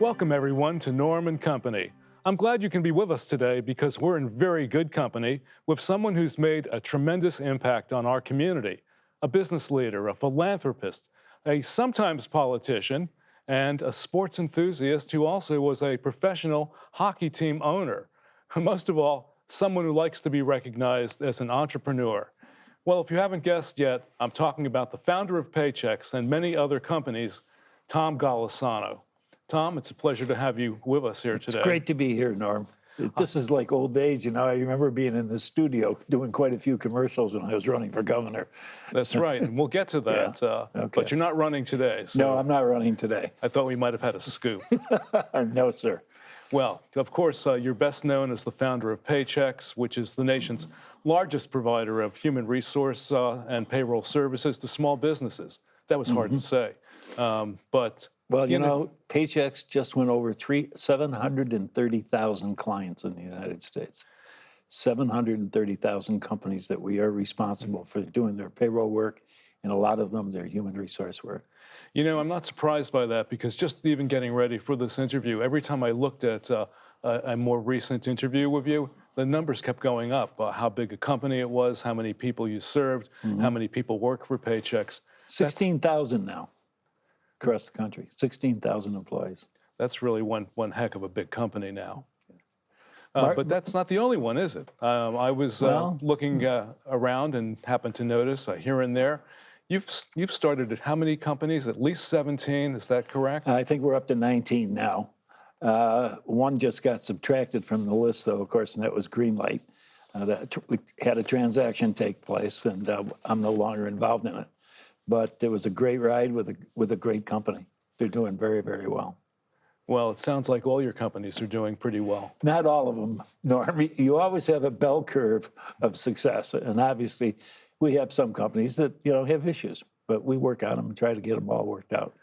Welcome, everyone, to Norm & Company. I'm glad you can be with us today because we're in very good company with someone who's made a tremendous impact on our community, a business leader, a philanthropist, a sometimes politician, and a sports enthusiast who also was a professional hockey team owner. Most of all, someone who likes to be recognized as an entrepreneur. Well, if you haven't guessed yet, I'm talking about the founder of Paychex and many other companies, Tom Golisano. Tom, it's a pleasure to have you with us here today. It's great to be here, Norm. This is like old days, you know. I remember being in the studio doing quite a few commercials when I was running for governor. That's right, and we'll get to that. Yeah. Okay. But you're not running today. So No, I'm not running today. I thought we might have had a scoop. No, sir. Well, of course, you're best known as the founder of Paychex, which is the nation's largest provider of human resource and payroll services to small businesses. That was hard to say. But well, you know, Paychex just went over 730,000 clients in the United States. 730,000 companies that we are responsible for doing their payroll work, and a lot of them their human resource work. You know, I'm not surprised by that because just even getting ready for this interview, every time I looked at a more recent interview with you, the numbers kept going up. How big a company it was, how many people you served, how many people work for Paychex. 16,000 now across the country, 16,000 employees. That's really one heck of a big company now. But that's not the only one, is it? I was looking around and happened to notice here and there, you've started at how many companies? At least 17, is that correct? I think we're up to 19 now. One just got subtracted from the list, though, of course, and that was Greenlight. We had a transaction take place, and I'm no longer involved in it. But it was a great ride with a great company. They're doing very, very well. Well, it sounds like all your companies are doing pretty well. Not all of them, Norm. You always have a bell curve of success, and obviously, we have some companies that have issues, but we work on them and try to get them all worked out.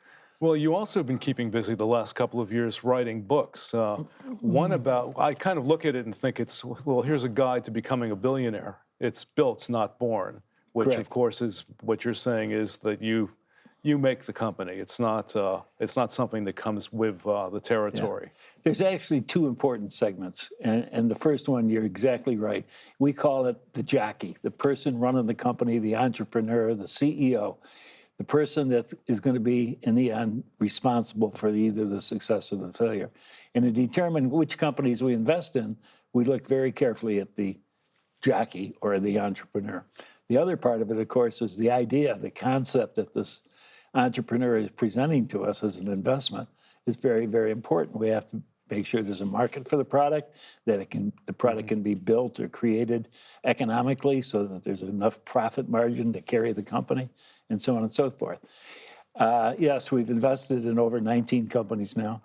Well, you also have been keeping busy the last couple of years writing books. One about, I kind of look at it and think well, here's a guide to becoming a billionaire. It's built, not born, which Correct. Of course is what you're saying is that you make the company. It's not something that comes with the territory. Yeah. There's actually two important segments, and the first one, you're exactly right. We call it the jockey, the person running the company, the entrepreneur, the CEO. The person that is going to be, in the end, responsible for either the success or the failure. And to determine which companies we invest in, we look very carefully at the jockey or the entrepreneur. The other part of it, of course, is the idea, the concept that this entrepreneur is presenting to us as an investment is very, very important. We have to make sure there's a market for the product, that the product can be built or created economically so that there's enough profit margin to carry the company, and so on and so forth. Yes, we've invested in over 19 companies now,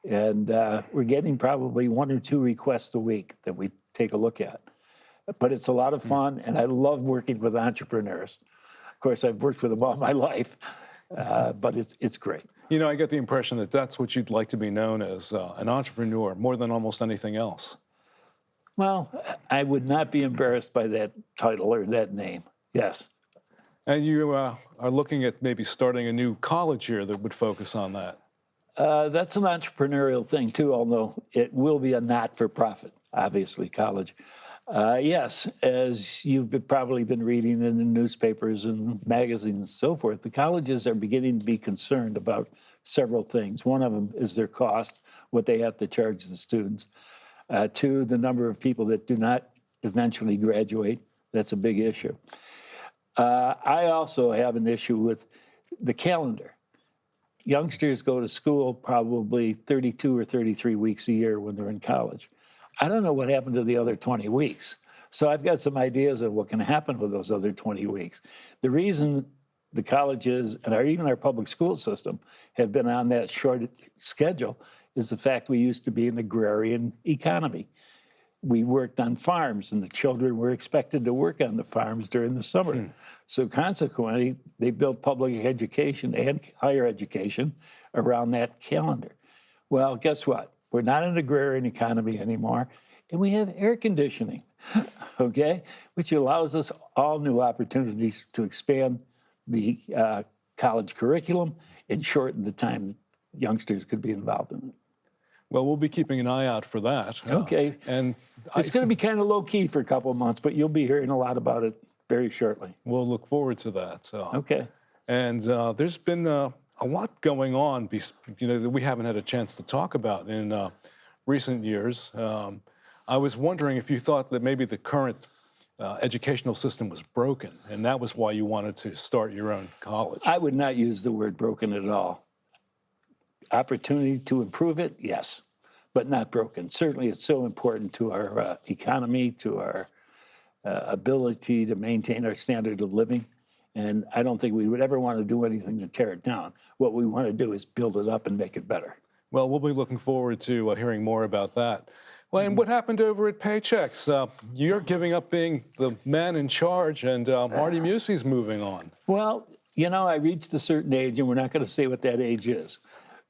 and we're getting probably 1 or 2 requests a week that we take a look at. But it's a lot of fun, and I love working with entrepreneurs. Of course, I've worked with them all my life, but it's great. You know, I get the impression that that's what you'd like to be known as, an entrepreneur, more than almost anything else. Well, I would not be embarrassed by that title or that name, yes. And you are looking at maybe starting a new college here that would focus on that. That's an entrepreneurial thing, too, although it will be a not-for-profit, obviously, college. Yes, as you've probably been reading in the newspapers and magazines and so forth, the colleges are beginning to be concerned about several things. One of them is their cost, what they have to charge the students. 2, the number of people that do not eventually graduate. That's a big issue. I also have an issue with the calendar. Youngsters go to school probably 32 or 33 weeks a year when they're in college. I don't know what happened to the other 20 weeks. So I've got some ideas of what can happen with those other 20 weeks. The reason the colleges and even our public school system have been on that short schedule is the fact we used to be an agrarian economy. We worked on farms, and the children were expected to work on the farms during the summer. So consequently, they built public education and higher education around that calendar. Well, guess what? We're not an agrarian economy anymore, and we have air conditioning, okay, which allows us all new opportunities to expand the college curriculum and shorten the time that youngsters could be involved in it. Well, we'll be keeping an eye out for that. Okay. And It's going to be kind of low key for a couple of months, but you'll be hearing a lot about it very shortly. we'll look forward to that. Okay. And there's been a lot going on, that we haven't had a chance to talk about in recent years. I was wondering if you thought that maybe the current educational system was broken, and that was why you wanted to start your own college. I would not use the word broken at all. Opportunity to improve it, yes, but not broken. Certainly, it's so important to our economy, to our ability to maintain our standard of living. And I don't think we would ever want to do anything to tear it down. What we want to do is build it up and make it better. Well, we'll be looking forward to hearing more about that. Well, and what happened over at Paychex? You're giving up being the man in charge, and Marty Musey's moving on. Well, I reached a certain age, and we're not going to say what that age is.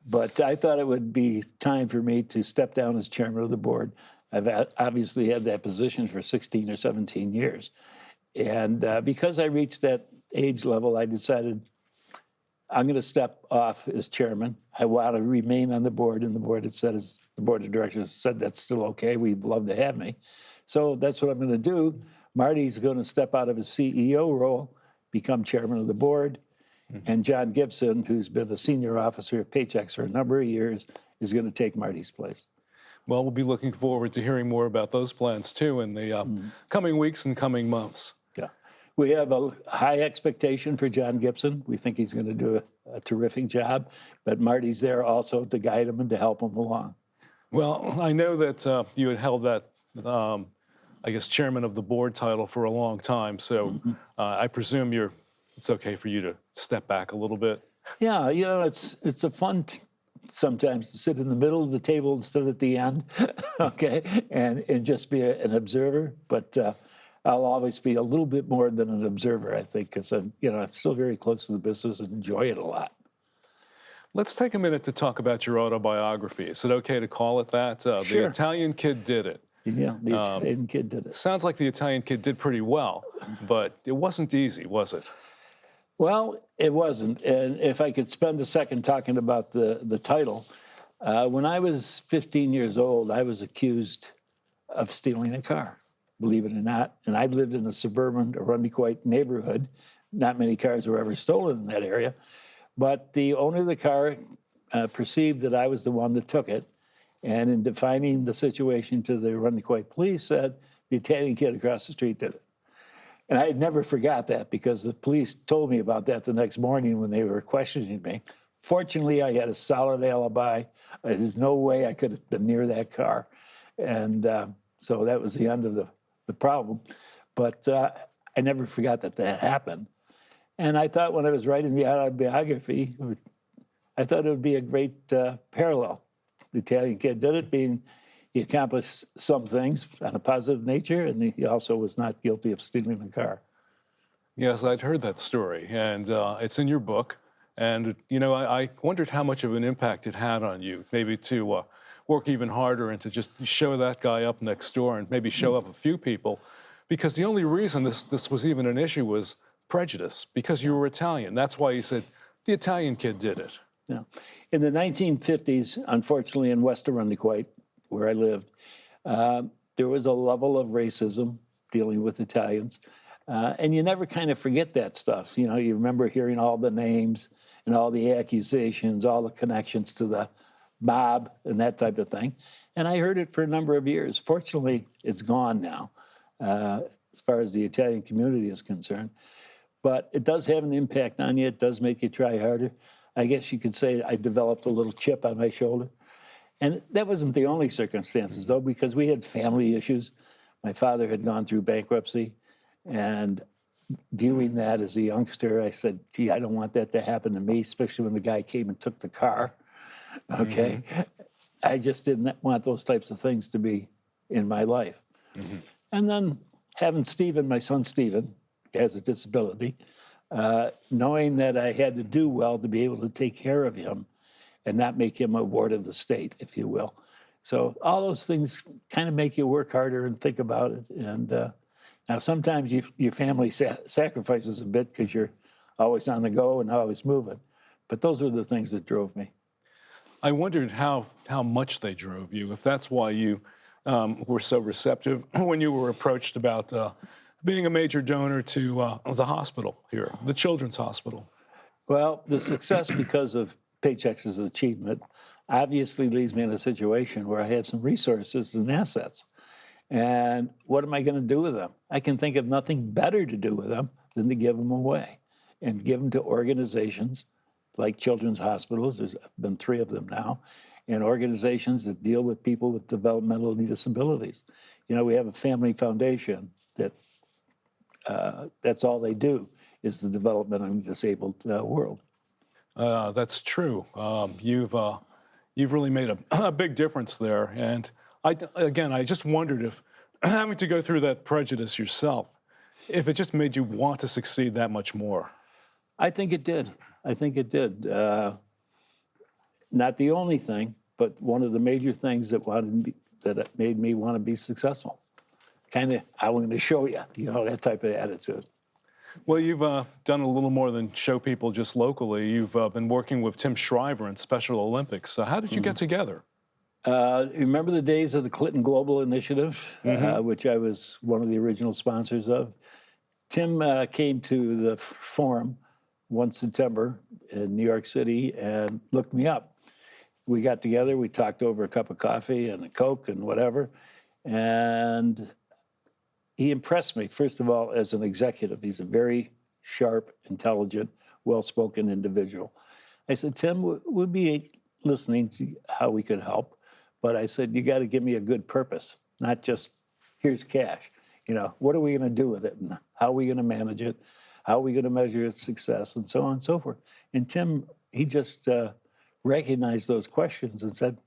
But I thought it would be time for me to step down as chairman of the board. I've obviously had that position for 16 or 17 years. And because I reached that age level, I decided I'm going to step off as chairman. I want to remain on the board, and the board of directors said that's still okay. We'd love to have me. So that's what I'm going to do. Marty's going to step out of his CEO role, become chairman of the board. And John Gibson, who's been a senior officer at Paychex for a number of years, is going to take Marty's place. Well, we'll be looking forward to hearing more about those plans, too, in the coming weeks and coming months. Yeah. We have a high expectation for John Gibson. We think he's going to do a terrific job, but Marty's there also to guide him and to help him along. Well, I know that you had held that, chairman of the board title for a long time, so I presume it's okay for you to step back a little bit. Yeah, it's a fun sometimes to sit in the middle of the table instead at the end, okay, and just be an observer. But I'll always be a little bit more than an observer, I think, because I'm still very close to the business and enjoy it a lot. Let's take a minute to talk about your autobiography. Is it okay to call it that? Sure. The Italian Kid Did It. Yeah, the Italian Kid Did It. Sounds like the Italian Kid did pretty well, but it wasn't easy, was it? Well, it wasn't. And if I could spend a second talking about the title, when I was 15 years old, I was accused of stealing a car, believe it or not. And I lived in a suburban Arundequite neighborhood. Not many cars were ever stolen in that area. But the owner of the car perceived that I was the one that took it. And in defining the situation to the Arundequite police, said the Italian kid across the street did it. And I never forgot that because the police told me about that the next morning when they were questioning me. Fortunately, I had a solid alibi. There's no way I could have been near that car. And so that was the end of the problem. But I never forgot that happened. And I thought when I was writing the autobiography, I thought it would be a great parallel. The Italian Kid Did It, being he accomplished some things on a positive nature, and he also was not guilty of stealing the car. Yes, I'd heard that story, and it's in your book. And, I wondered how much of an impact it had on you, maybe to work even harder and to just show that guy up next door and maybe show up a few people. Because the only reason this was even an issue was prejudice, because you were Italian. That's why you said, the Italian Kid did it. Yeah. In the 1950s, unfortunately, in West Arundequite, where I lived, there was a level of racism dealing with Italians. And you never kind of forget that stuff. You remember hearing all the names and all the accusations, all the connections to the mob and that type of thing. And I heard it for a number of years. Fortunately, it's gone now, as far as the Italian community is concerned. But it does have an impact on you. It does make you try harder. I guess you could say I developed a little chip on my shoulder. And that wasn't the only circumstances, though, because we had family issues. My father had gone through bankruptcy. And viewing that as a youngster, I said, gee, I don't want that to happen to me, especially when the guy came and took the car. Okay? Mm-hmm. I just didn't want those types of things to be in my life. Mm-hmm. And then having Stephen, my son Stephen, has a disability, knowing that I had to do well to be able to take care of him and not make him a ward of the state, if you will. So all those things kind of make you work harder and think about it. And now sometimes your family sacrifices a bit because you're always on the go and always moving. But those were the things that drove me. I wondered how much they drove you, if that's why you were so receptive when you were approached about being a major donor to the hospital here, the Children's Hospital. Well, the success because of Paychecks as an Achievement obviously leaves me in a situation where I have some resources and assets. And what am I going to do with them? I can think of nothing better to do with them than to give them away and give them to organizations like Children's Hospitals. There's been 3 of them now, and organizations that deal with people with developmental disabilities. You know, we have a family foundation that that's all they do is the developmentally disabled world. That's true. You've really made a big difference there. And I just wondered if having to go through that prejudice yourself, if it just made you want to succeed that much more. I think it did. I think it did. Not the only thing, but one of the major things that made me want to be successful. Kind of, I'm going to show you, that type of attitude. Well, you've done a little more than show people just locally. You've been working with Tim Shriver in Special Olympics. So how did you get together? Remember the days of the Clinton Global Initiative, which I was one of the original sponsors of? Tim came to the forum one September in New York City and looked me up. We got together, we talked over a cup of coffee and a Coke and whatever, and he impressed me, first of all, as an executive. He's a very sharp, intelligent, well-spoken individual. I said, Tim, we'll be listening to how we could help, but I said, you got to give me a good purpose, not just, here's cash. What are we going to do with it? And how are we going to manage it? How are we going to measure its success? And so on and so forth. And Tim, he just recognized those questions and said,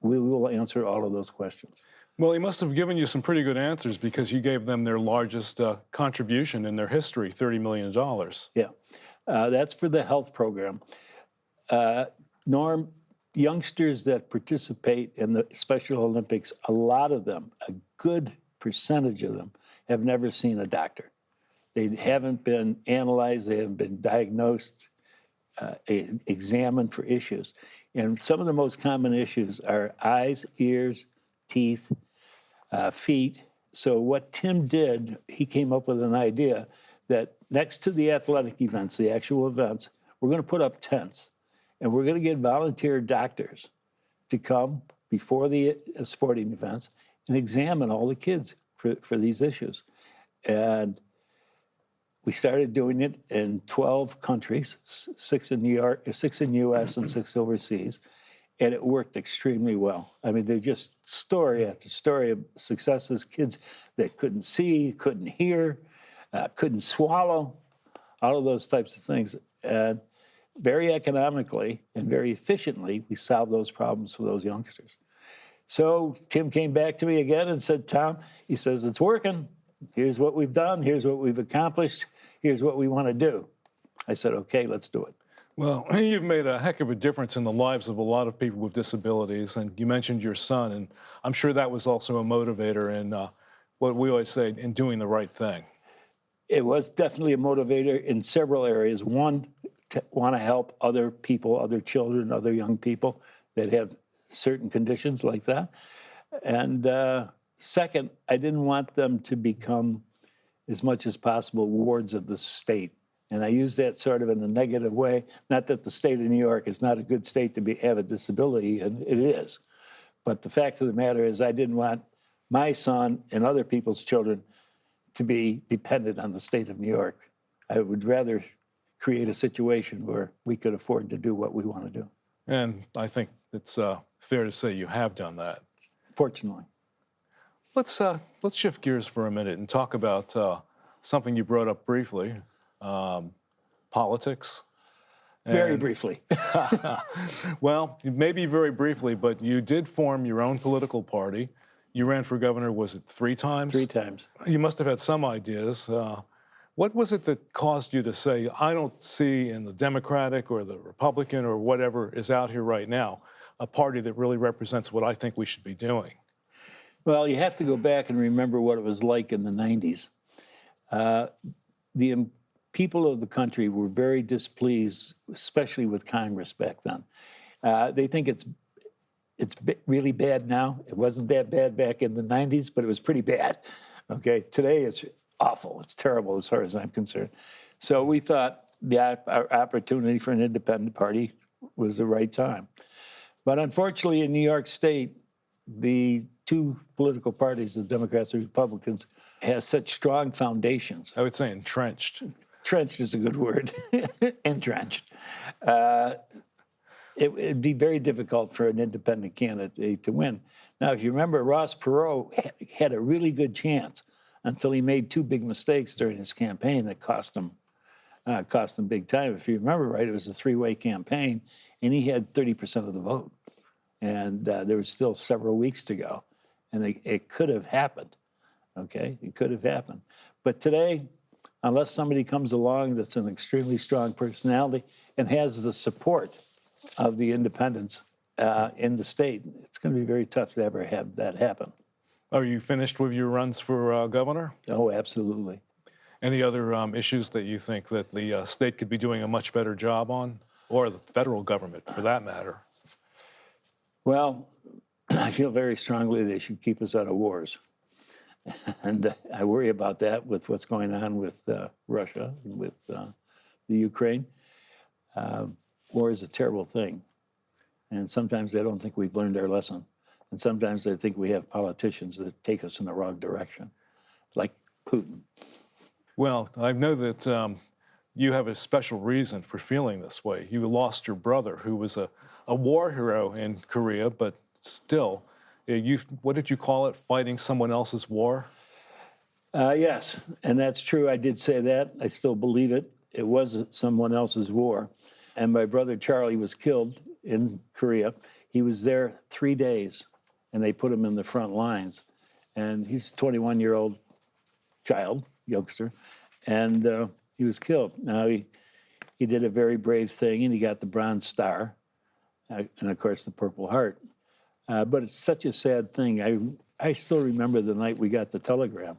we will answer all of those questions. Well, he must have given you some pretty good answers because you gave them their largest contribution in their history, $30 million. Yeah, that's for the health program. Norm, youngsters that participate in the Special Olympics, a lot of them, a good percentage of them, have never seen a doctor. They haven't been analyzed, they haven't been diagnosed, examined for issues. And some of the most common issues are eyes, ears, teeth, feet. So what Tim did, he came up with an idea that next to the athletic events, the actual events, we're going to put up tents. And we're going to get volunteer doctors to come before the sporting events and examine all the kids for these issues. And we started doing it in 12 countries, 6 in New York, 6 in U.S. and 6 overseas. And it worked extremely well. I mean, they're just story after story of successes, kids that couldn't see, couldn't hear, couldn't swallow, all of those types of things. And very economically and very efficiently, we solved those problems for those youngsters. So Tim came back to me again and said, Tom, he says, it's working. Here's what we've done. Here's what we've accomplished. Here's what we want to do. I said, okay, let's do it. Well, you've made a heck of a difference in the lives of a lot of people with disabilities, and you mentioned your son, and I'm sure that was also a motivator in what we always say, in doing the right thing. It was definitely a motivator in several areas. One, to want to help other people, other children, other young people that have certain conditions like that. And second, I didn't want them to become, as much as possible, wards of the state. And I use that sort of in a negative way. Not that the state of New York is not a good state to have a disability, and it is. But the fact of the matter is I didn't want my son and other people's children to be dependent on the state of New York. I would rather create a situation where we could afford to do what we want to do. And I think it's fair to say you have done that. Fortunately. Let's shift gears for a minute and talk about something you brought up briefly, politics. Very briefly. Well, maybe very briefly, but you did form your own political party. You ran for governor, was it 3 times? 3 times. You must have had some ideas. What was it that caused you to say, I don't see in the Democratic or the Republican or whatever is out here right now a party that really represents what I think we should be doing? Well, you have to go back and remember what it was like in the 90s. The people of the country were very displeased, especially with Congress back then. They think it's really bad now. It wasn't that bad back in the 90s, but it was pretty bad. Okay, today it's awful. It's terrible as far as I'm concerned. So we thought our opportunity for an independent party was the right time. But unfortunately, in New York State, the two political parties, the Democrats and Republicans, has such strong foundations. I would say entrenched. Trenched is a good word. Entrenched. It'd be very difficult for an independent candidate to win. Now, if you remember, Ross Perot had a really good chance until he made two big mistakes during his campaign that cost him big time. If you remember right, it was a three-way campaign, and he had 30% of the vote. And there was still several weeks to go. And it could have happened, okay? It could have happened. But today, unless somebody comes along that's an extremely strong personality and has the support of the independents in the state, it's going to be very tough to ever have that happen. Are you finished with your runs for governor? Oh, absolutely. Any other issues that you think that the state could be doing a much better job on, or the federal government, for that matter? Well, I feel very strongly they should keep us out of wars. And I worry about that with what's going on with Russia, with the Ukraine. War is a terrible thing. And sometimes I don't think we've learned our lesson. And sometimes I think we have politicians that take us in the wrong direction, like Putin. Well, I know that you have a special reason for feeling this way. You lost your brother, who was a war hero in Korea, but still, what did you call it, fighting someone else's war? Yes, and that's true. I did say that. I still believe it. It was someone else's war. And my brother Charlie was killed in Korea. He was there 3 days, and they put him in the front lines. And he's a 21-year-old youngster, and he was killed. Now, he did a very brave thing, and he got the Bronze Star, and of course, the Purple Heart. But it's such a sad thing. I still remember the night we got the telegram.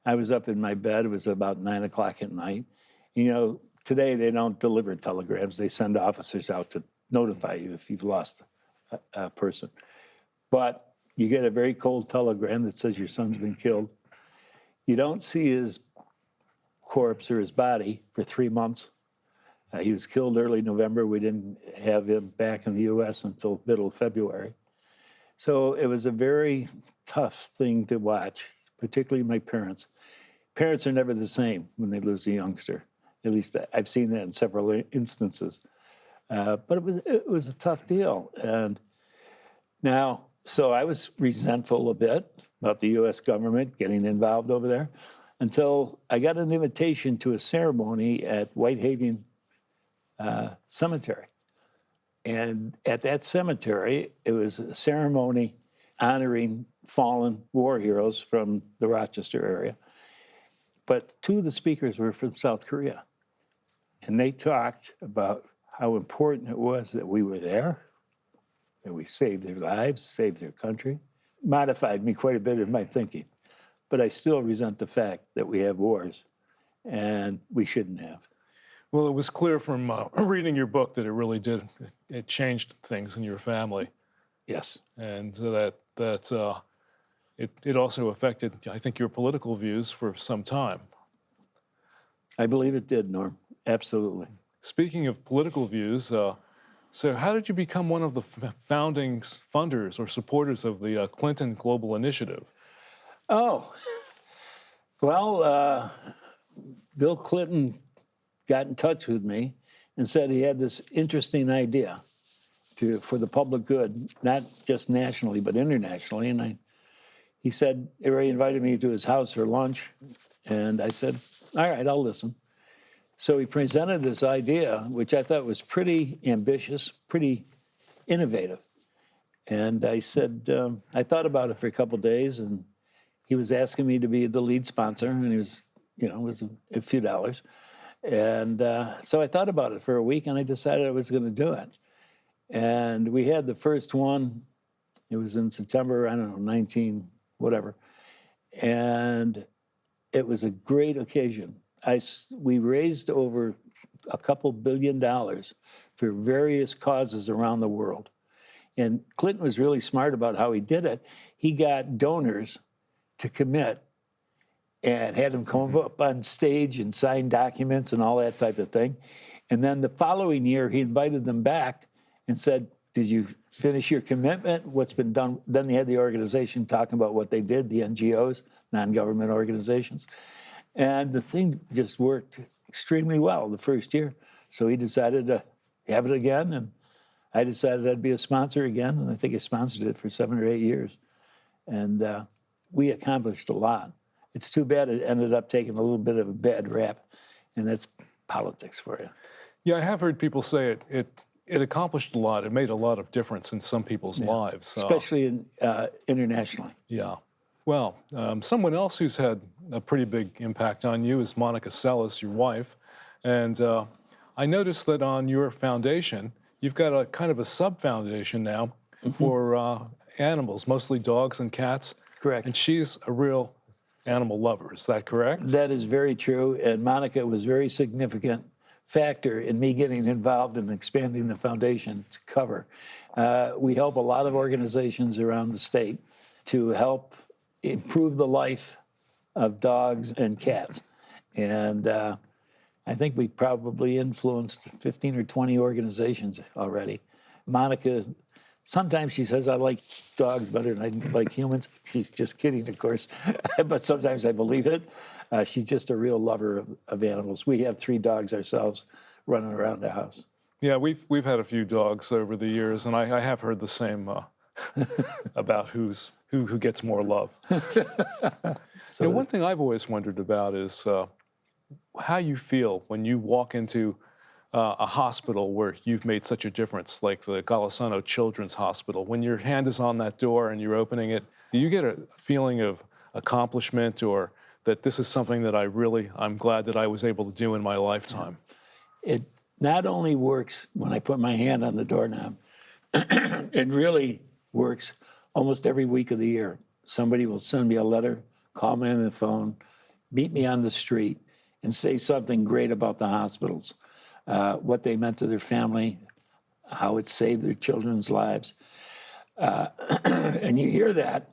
I was up in my bed. It was about 9 o'clock at night. You know, today they don't deliver telegrams. They send officers out to notify you if you've lost a person. But you get a very cold telegram that says your son's been killed. You don't see his corpse or his body for 3 months. He was killed early November. We didn't have him back in the U.S. until middle of February. So it was a very tough thing to watch, particularly my parents. Parents are never the same when they lose a youngster. At least I've seen that in several instances. But it was a tough deal. And now, so I was resentful a bit about the U.S. government getting involved over there until I got an invitation to a ceremony at Whitehaven Cemetery. And at that cemetery, it was a ceremony honoring fallen war heroes from the Rochester area. But two of the speakers were from South Korea. And they talked about how important it was that we were there, that we saved their lives, saved their country. Modified me quite a bit in my thinking. But I still resent the fact that we have wars, and we shouldn't have. Well, it was clear from reading your book that it really did. It changed things in your family. Yes. And that it also affected, I think, your political views for some time. I believe it did, Norm. Absolutely. Speaking of political views, so how did you become one of the founding funders or supporters of the Clinton Global Initiative? Oh, well, Bill Clinton got in touch with me and said he had this interesting idea for the public good, not just nationally, but internationally. And he said, he invited me to his house for lunch. And I said, all right, I'll listen. So he presented this idea, which I thought was pretty ambitious, pretty innovative. And I said, I thought about it for a couple of days, and he was asking me to be the lead sponsor, and he was, it was a few dollars. And so I thought about it for a week, and I decided I was going to do it. And we had the first one. It was in September, 19, whatever. And it was a great occasion. We raised over a couple $1 billion for various causes around the world. And Clinton was really smart about how he did it. He got donors to commit and had them come up on stage and sign documents and all that type of thing. And then the following year, he invited them back and said, did you finish your commitment? What's been done? Then they had the organization talking about what they did, the NGOs, non-government organizations. And the thing just worked extremely well the first year. So he decided to have it again, and I decided I'd be a sponsor again, and I think I sponsored it for 7 or 8 years. And we accomplished a lot. It's too bad it ended up taking a little bit of a bad rap, and that's politics for you. Yeah, I have heard people say it accomplished a lot. It made a lot of difference in some people's lives. Especially internationally. Yeah. Well, someone else who's had a pretty big impact on you is Monica Seles, your wife. And I noticed that on your foundation, you've got a kind of a sub-foundation now for animals, mostly dogs and cats. Correct. And she's a real animal lover. Is that correct? That is very true. And Monica was a very significant factor in me getting involved in expanding the foundation to cover. We help a lot of organizations around the state to help improve the life of dogs and cats. And I think we've probably influenced 15 or 20 organizations already. Monica, sometimes she says, I like dogs better than I like humans. She's just kidding, of course, but sometimes I believe it. She's just a real lover of animals. We have 3 dogs ourselves running around the house. Yeah, we've had a few dogs over the years, and I have heard the same about who gets more love. So one thing I've always wondered about is how you feel when you walk into a hospital where you've made such a difference, like the Golisano Children's Hospital. When your hand is on that door and you're opening it, do you get a feeling of accomplishment, or that this is something that I'm glad that I was able to do in my lifetime? it not only works when I put my hand on the doorknob, it really works almost every week of the year. Somebody will send me a letter, call me on the phone, meet me on the street, and say something great about the hospitals, what they meant to their family, how it saved their children's lives. And you hear that,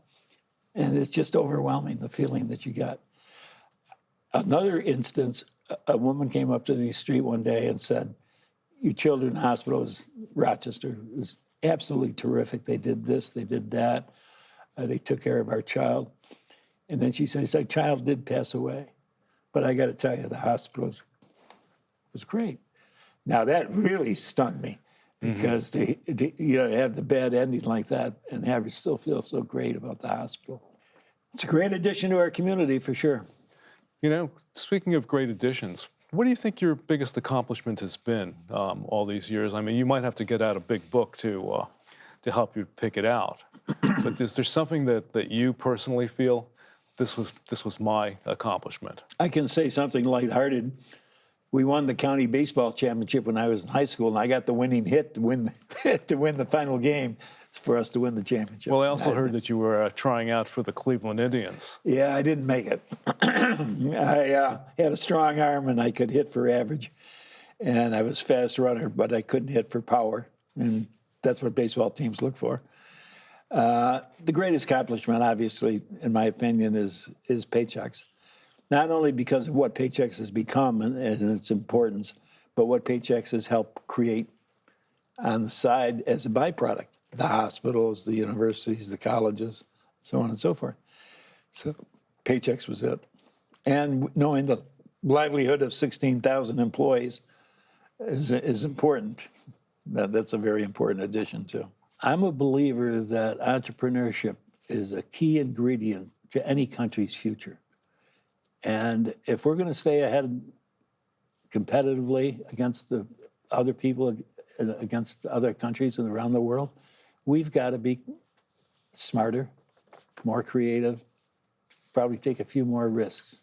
and it's just overwhelming, the feeling that you got. Another instance, a woman came up to the street one day and said, your children's hospital is Rochester. It was absolutely terrific. They did this, they did that. They took care of our child. And then she says, our child did pass away. But I got to tell you, the hospital was great. Now, that really stunned me, because to have the bad ending like that and have you still feel so great about the hospital. It's a great addition to our community, for sure. Speaking of great additions, what do you think your biggest accomplishment has been all these years? I mean, you might have to get out a big book to help you pick it out. But is there something that you personally feel this was my accomplishment? I can say something lighthearted. We won the county baseball championship when I was in high school, and I got the winning hit to win the final game for us to win the championship. Well, I also heard that you were trying out for the Cleveland Indians. Yeah, I didn't make it. I had a strong arm, and I could hit for average. And I was a fast runner, but I couldn't hit for power. And that's what baseball teams look for. The greatest accomplishment, obviously, in my opinion, is Paychex. Not only because of what Paychex has become and its importance, but what Paychex has helped create on the side as a byproduct. The hospitals, the universities, the colleges, so on and so forth. So Paychex was it. And knowing the livelihood of 16,000 employees is important. That's a very important addition, too. I'm a believer that entrepreneurship is a key ingredient to any country's future. And if we're going to stay ahead competitively against the other people, against other countries and around the world, we've got to be smarter, more creative, probably take a few more risks.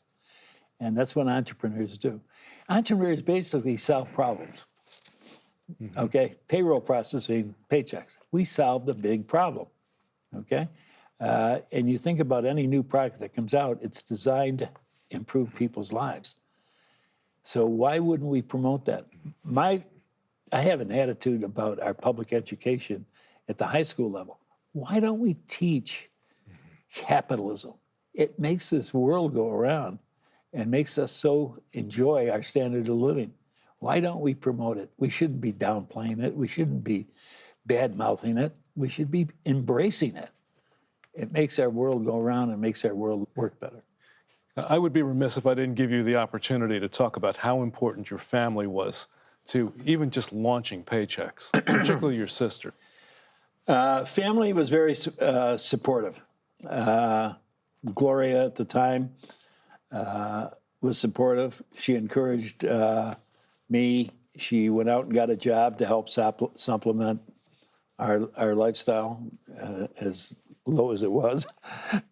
And that's what entrepreneurs do. Entrepreneurs basically solve problems. Okay, payroll processing, Paychex. We solved a big problem. Okay, and you think about any new product that comes out, it's designed to improve people's lives. So why wouldn't we promote that? I have an attitude about our public education at the high school level. Why don't we teach capitalism? It makes this world go around and makes us so enjoy our standard of living. Why don't we promote it? We shouldn't be downplaying it. We shouldn't be bad-mouthing it. We should be embracing it. It makes our world go around and makes our world work better. I would be remiss if I didn't give you the opportunity to talk about how important your family was to even just launching Paychex, particularly your sister. Family was very supportive. Gloria at the time was supportive. She encouraged me. She went out and got a job to help supplement our lifestyle, as low as it was.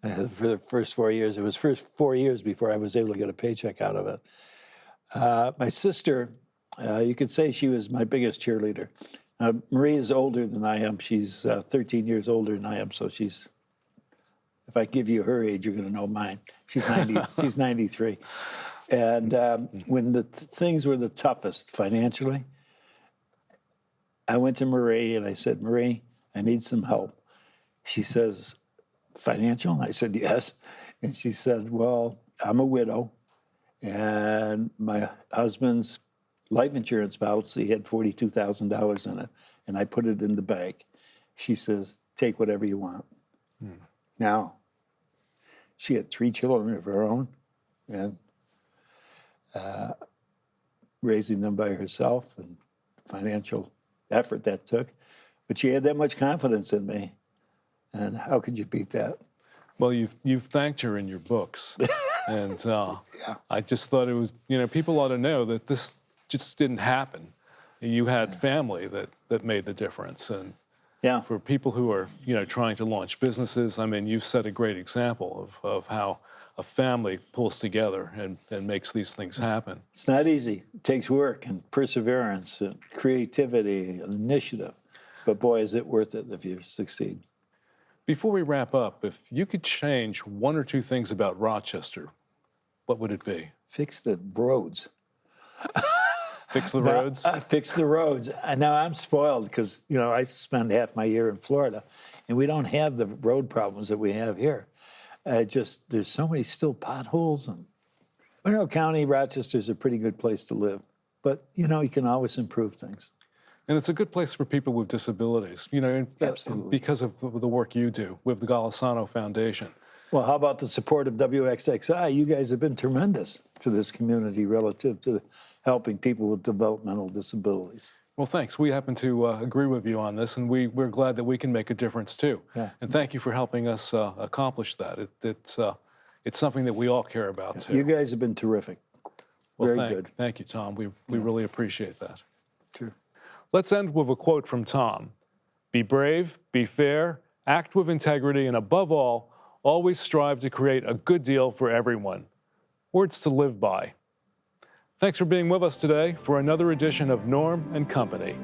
For the first 4 years. It was first 4 years before I was able to get a paycheck out of it. My sister, you could say she was my biggest cheerleader. Marie is older than I am. She's 13 years older than I am, so she's, if I give you her age, you're going to know mine. She's 90. She's 93. And when the things were the toughest financially, I went to Marie and I said, Marie, I need some help. She says, financial? I said, yes. And she said, well, I'm a widow, and my husband's life insurance policy had $42,000 in it, and I put it in the bank. She says, take whatever you want. Now, she had 3 children of her own, and raising them by herself, and financial effort that took. But she had that much confidence in me, and how could you beat that? Well, you've thanked her in your books, and I just thought it was, people ought to know that this just didn't happen. You had family that made the difference, and for people who are trying to launch businesses, I mean, you've set a great example of how a family pulls together and makes these things happen. It's not easy. It takes work and perseverance and creativity and initiative. But boy, is it worth it if you succeed. Before we wrap up, if you could change 1 or 2 things about Rochester, what would it be? Fix the roads. Fix the roads? Fix the roads. Now, I'm spoiled because, I spend half my year in Florida, and we don't have the road problems that we have here. There's so many still potholes. And Monroe County, Rochester's a pretty good place to live. But, you can always improve things. And it's a good place for people with disabilities, Absolutely. because of the work you do with the Golisano Foundation. Well, how about the support of WXXI? You guys have been tremendous to this community relative to helping people with developmental disabilities. Well, thanks. We happen to agree with you on this, and we're glad that we can make a difference too. Yeah. And thank you for helping us accomplish that. It's something that we all care about too. You guys have been terrific. Well, Very good. Thank you, Tom. We really appreciate that. Sure. Let's end with a quote from Tom. Be brave, be fair, act with integrity, and above all, always strive to create a good deal for everyone. Words to live by. Thanks for being with us today for another edition of Norm and Company.